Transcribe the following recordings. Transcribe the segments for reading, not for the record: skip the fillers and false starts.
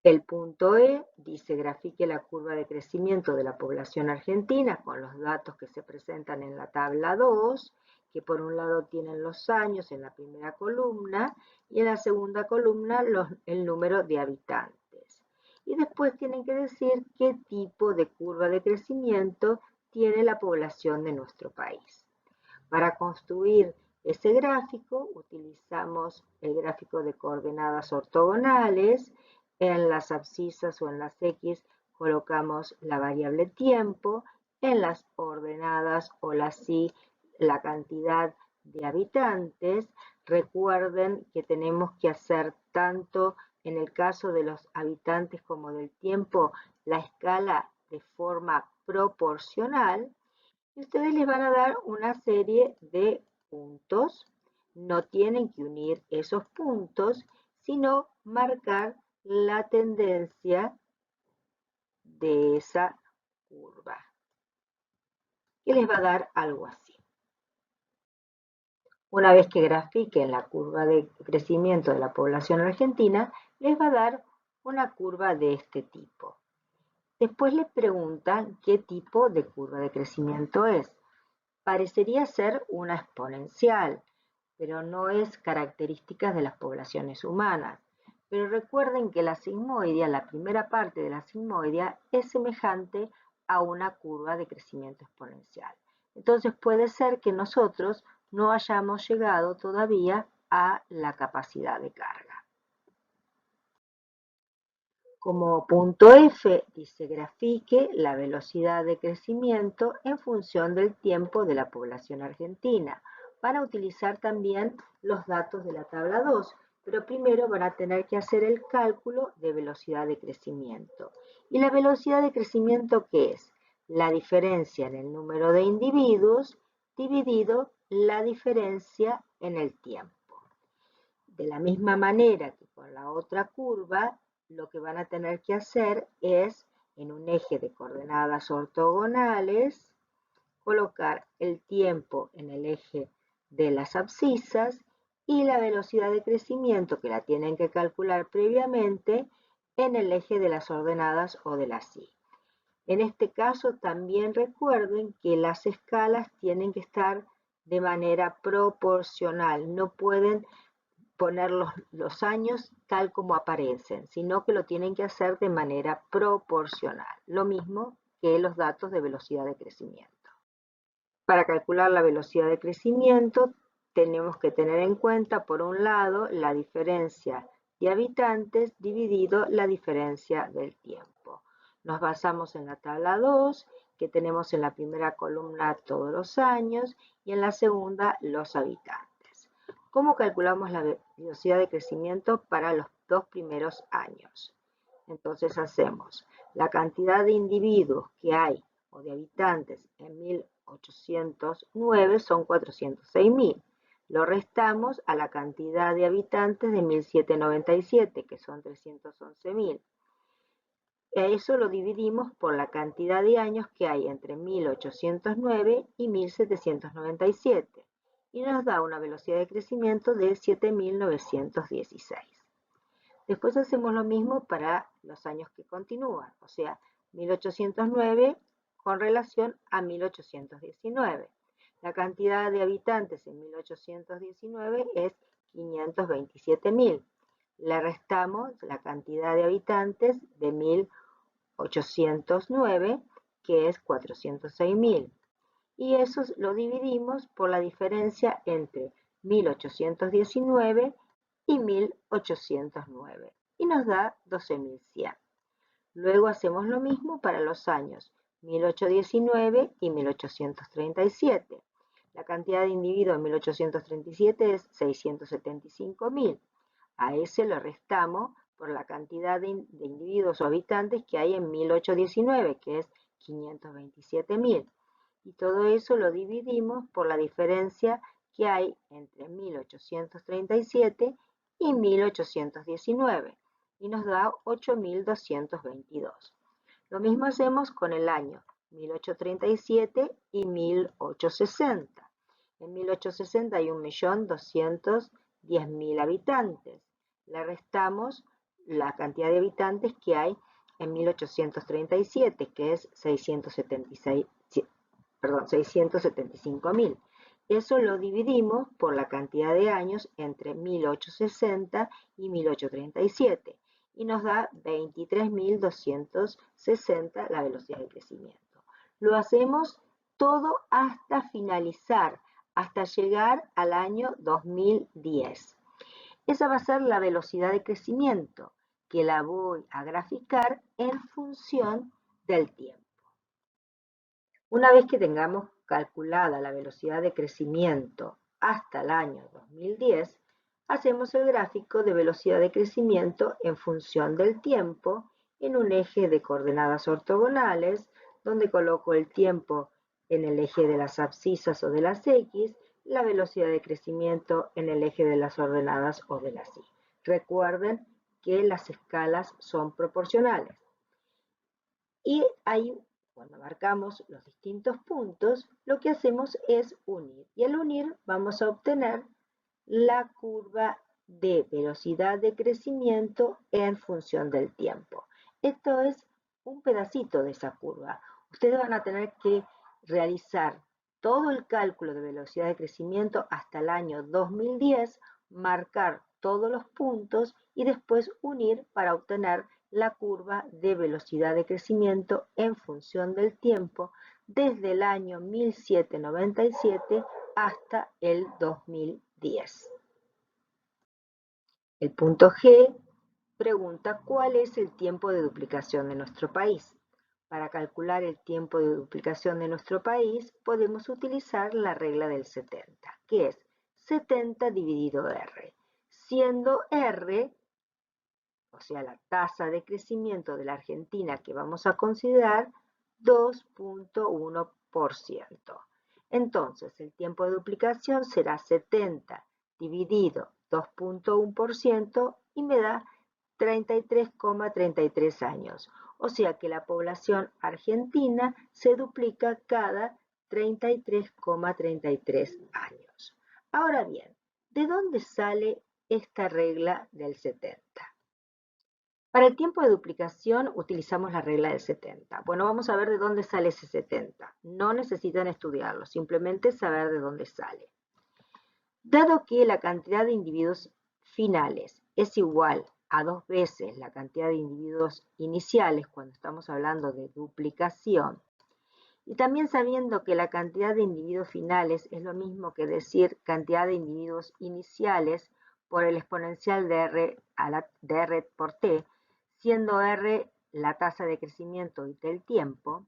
El punto E dice grafique la curva de crecimiento de la población argentina con los datos que se presentan en la tabla 2, que por un lado tienen los años en la primera columna y en la segunda columna el número de habitantes. Y después tienen que decir qué tipo de curva de crecimiento tiene la población de nuestro país. Para construir ese gráfico utilizamos el gráfico de coordenadas ortogonales. En las abscisas o en las X colocamos la variable tiempo, en las ordenadas o las Y la cantidad de habitantes. Recuerden que tenemos que hacer tanto en el caso de los habitantes como del tiempo la escala de forma proporcional. Y ustedes les van a dar una serie de puntos. No tienen que unir esos puntos, sino marcar la tendencia de esa curva, que les va a dar algo así. Una vez que grafiquen la curva de crecimiento de la población argentina, les va a dar una curva de este tipo. Después les preguntan qué tipo de curva de crecimiento es. Parecería ser una exponencial, pero no es característica de las poblaciones humanas. Pero recuerden que la sigmoidea, la primera parte de la sigmoidea, es semejante a una curva de crecimiento exponencial. Entonces puede ser que nosotros no hayamos llegado todavía a la capacidad de carga. Como punto F dice grafique la velocidad de crecimiento en función del tiempo de la población argentina. Van a utilizar también los datos de la tabla 2, pero primero van a tener que hacer el cálculo de velocidad de crecimiento. ¿Y la velocidad de crecimiento qué es? La diferencia en el número de individuos dividido la diferencia en el tiempo. De la misma manera que con la otra curva, lo que van a tener que hacer es, en un eje de coordenadas ortogonales, colocar el tiempo en el eje de las abscisas y la velocidad de crecimiento, que la tienen que calcular previamente, en el eje de las ordenadas o de las Y. En este caso también recuerden que las escalas tienen que estar de manera proporcional, no pueden poner los años tal como aparecen, sino que lo tienen que hacer de manera proporcional. Lo mismo que los datos de velocidad de crecimiento. Para calcular la velocidad de crecimiento tenemos que tener en cuenta, por un lado, la diferencia de habitantes dividido la diferencia del tiempo. Nos basamos en la tabla 2, que tenemos en la primera columna todos los años y en la segunda los habitantes. ¿Cómo calculamos la velocidad de crecimiento para los 2 primeros años? Entonces hacemos la cantidad de individuos que hay o de habitantes en 1809 son 406.000. Lo restamos a la cantidad de habitantes de 1797, que son 311.000. Eso lo dividimos por la cantidad de años que hay entre 1809 y 1797 y nos da una velocidad de crecimiento de 7.916. Después hacemos lo mismo para los años que continúan, o sea, 1809 con relación a 1819. La cantidad de habitantes en 1819 es 527.000. Le restamos la cantidad de habitantes de 1809, que es 406.000. Y eso lo dividimos por la diferencia entre 1819 y 1809 y nos da 12.100. Luego hacemos lo mismo para los años 1819 y 1837. La cantidad de individuos en 1837 es 675.000. A ese lo restamos por la cantidad de individuos o habitantes que hay en 1819, que es 527.000. Y todo eso lo dividimos por la diferencia que hay entre 1837 y 1819 y nos da 8.222. Lo mismo hacemos con el año 1837 y 1860. En 1860 hay 1.210.000 habitantes. Le restamos la cantidad de habitantes que hay en 1837, que es 675.000. Eso lo dividimos por la cantidad de años entre 1860 y 1837 y nos da 23.260 la velocidad de crecimiento. Lo hacemos todo hasta finalizar, hasta llegar al año 2010. Esa va a ser la velocidad de crecimiento, que la voy a graficar en función del tiempo. Una vez que tengamos calculada la velocidad de crecimiento hasta el año 2010, hacemos el gráfico de velocidad de crecimiento en función del tiempo en un eje de coordenadas ortogonales, donde coloco el tiempo en el eje de las abscisas o de las X, la velocidad de crecimiento en el eje de las ordenadas o de las Y. Recuerden que las escalas son proporcionales. Y ahí, cuando marcamos los distintos puntos, lo que hacemos es unir. Y al unir vamos a obtener la curva de velocidad de crecimiento en función del tiempo. Esto es un pedacito de esa curva. Ustedes van a tener que realizar todo el cálculo de velocidad de crecimiento hasta el año 2010, marcar todos los puntos y después unir para obtener la curva de velocidad de crecimiento en función del tiempo desde el año 1797 hasta el 2010. El punto G pregunta cuál es el tiempo de duplicación de nuestro país. Para calcular el tiempo de duplicación de nuestro país podemos utilizar la regla del 70, que es 70 dividido R, siendo R, o sea, la tasa de crecimiento de la Argentina que vamos a considerar, 2.1%. Entonces, el tiempo de duplicación será 70 dividido 2.1% y me da 33,33 años. O sea que la población argentina se duplica cada 33,33 años. Ahora bien, ¿de dónde sale esta regla del 70? Para el tiempo de duplicación utilizamos la regla del 70. Bueno, vamos a ver de dónde sale ese 70. No necesitan estudiarlo, simplemente saber de dónde sale. Dado que la cantidad de individuos finales es igual a 2 veces la cantidad de individuos iniciales cuando estamos hablando de duplicación, y también sabiendo que la cantidad de individuos finales es lo mismo que decir cantidad de individuos iniciales por el exponencial de R por T, siendo R la tasa de crecimiento del tiempo,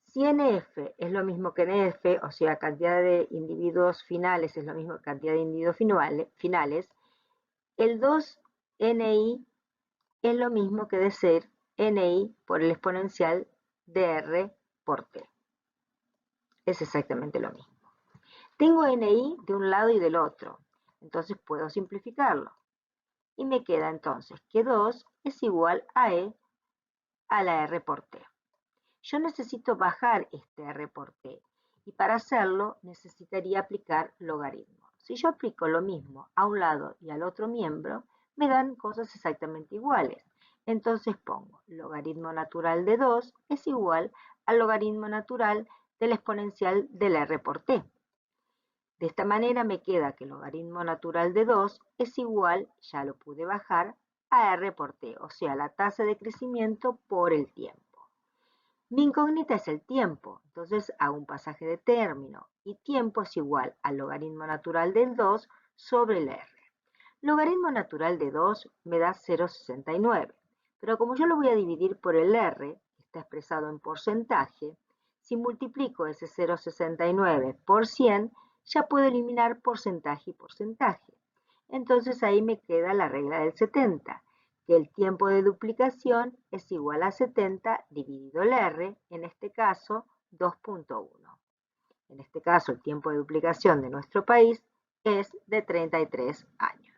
si NF es lo mismo que NF, o sea, cantidad de individuos finales es lo mismo que cantidad de individuos finales, el 2NI es lo mismo que decir NI por el exponencial de R por T. Es exactamente lo mismo. Tengo NI de un lado y del otro, entonces puedo simplificarlo. Y me queda entonces que 2 es igual a E a la R por T. Yo necesito bajar este R por T y para hacerlo necesitaría aplicar logaritmo. Si yo aplico lo mismo a un lado y al otro miembro, me dan cosas exactamente iguales. Entonces pongo logaritmo natural de 2 es igual al logaritmo natural del exponencial del R por T. De esta manera me queda que el logaritmo natural de 2 es igual, ya lo pude bajar, a R por T, o sea, la tasa de crecimiento por el tiempo. Mi incógnita es el tiempo, entonces hago un pasaje de término y tiempo es igual al logaritmo natural del 2 sobre el R. Logaritmo natural de 2 me da 0,69, pero como yo lo voy a dividir por el R, que está expresado en porcentaje, si multiplico ese 0,69 por 100, ya puedo eliminar porcentaje y porcentaje. Entonces ahí me queda la regla del 70, que el tiempo de duplicación es igual a 70 dividido el R, en este caso 2.1. En este caso el tiempo de duplicación de nuestro país es de 33 años.